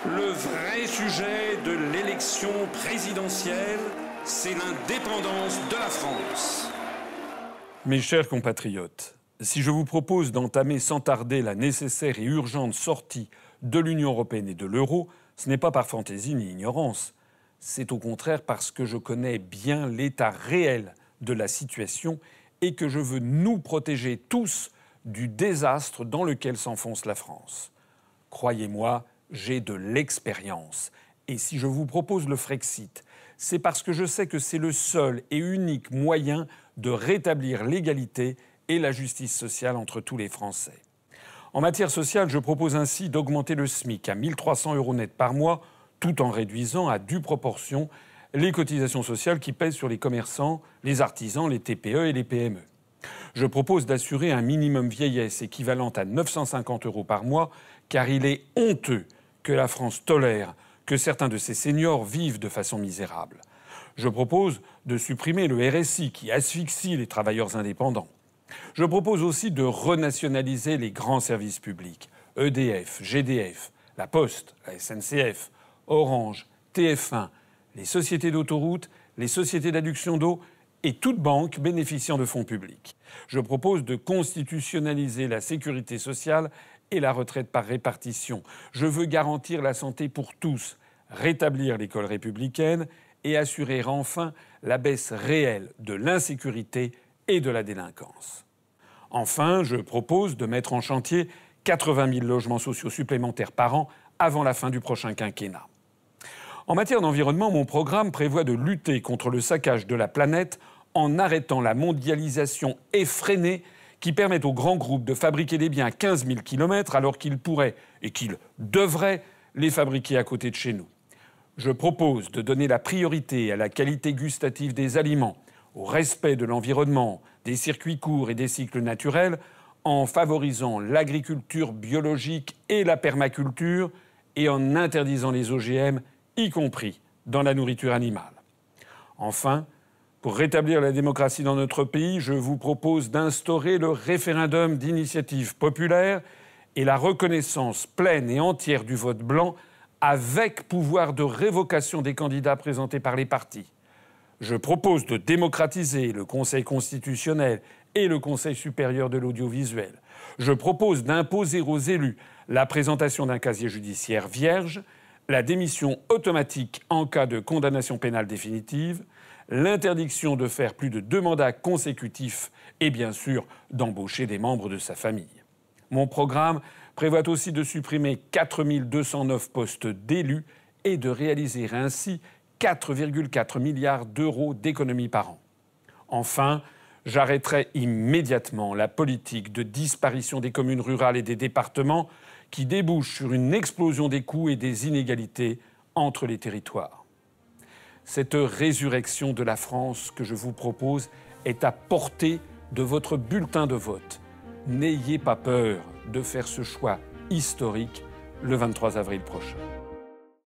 Le vrai sujet de l'élection présidentielle, c'est l'indépendance de la France. Mes chers compatriotes, si je vous propose d'entamer sans tarder la nécessaire et urgente sortie de l'Union européenne et de l'euro, ce n'est pas par fantaisie ni ignorance. C'est au contraire parce que je connais bien l'état réel de la situation et que je veux nous protéger tous du désastre dans lequel s'enfonce la France. Croyez-moi, j'ai de l'expérience. Et si je vous propose le Frexit, c'est parce que je sais que c'est le seul et unique moyen de rétablir l'égalité et la justice sociale entre tous les Français. En matière sociale, je propose ainsi d'augmenter le SMIC à 1 300 € net par mois, tout en réduisant à due proportion les cotisations sociales qui pèsent sur les commerçants, les artisans, les TPE et les PME. Je propose d'assurer un minimum vieillesse équivalent à 950 € par mois, car il est honteux que la France tolère que certains de ses seniors vivent de façon misérable. Je propose de supprimer le RSI qui asphyxie les travailleurs indépendants. Je propose aussi de renationaliser les grands services publics, EDF, GDF, la Poste, la SNCF, Orange, TF1, les sociétés d'autoroutes, les sociétés d'adduction d'eau et toute banque bénéficiant de fonds publics. Je propose de constitutionnaliser la sécurité sociale et la retraite par répartition. Je veux garantir la santé pour tous, rétablir l'école républicaine et assurer enfin la baisse réelle de l'insécurité et de la délinquance. Enfin, je propose de mettre en chantier 80 000 logements sociaux supplémentaires par an avant la fin du prochain quinquennat. En matière d'environnement, mon programme prévoit de lutter contre le saccage de la planète en arrêtant la mondialisation effrénée qui permet aux grands groupes de fabriquer des biens à 15 000 km alors qu'ils pourraient et qu'ils devraient les fabriquer à côté de chez nous. Je propose de donner la priorité à la qualité gustative des aliments, au respect de l'environnement, des circuits courts et des cycles naturels, en favorisant l'agriculture biologique et la permaculture et en interdisant les OGM, y compris dans la nourriture animale. Enfin, pour rétablir la démocratie dans notre pays, je vous propose d'instaurer le référendum d'initiative populaire et la reconnaissance pleine et entière du vote blanc avec pouvoir de révocation des candidats présentés par les partis. Je propose de démocratiser le Conseil constitutionnel et le Conseil supérieur de l'audiovisuel. Je propose d'imposer aux élus la présentation d'un casier judiciaire vierge, la démission automatique en cas de condamnation pénale définitive, l'interdiction de faire plus de 2 mandats consécutifs et bien sûr d'embaucher des membres de sa famille. Mon programme prévoit aussi de supprimer 4 209 postes d'élus et de réaliser ainsi 4,4 milliards d'euros d'économies par an. Enfin, j'arrêterai immédiatement la politique de disparition des communes rurales et des départements qui débouche sur une explosion des coûts et des inégalités entre les territoires. Cette résurrection de la France que je vous propose est à portée de votre bulletin de vote. N'ayez pas peur de faire ce choix historique le 23 avril prochain.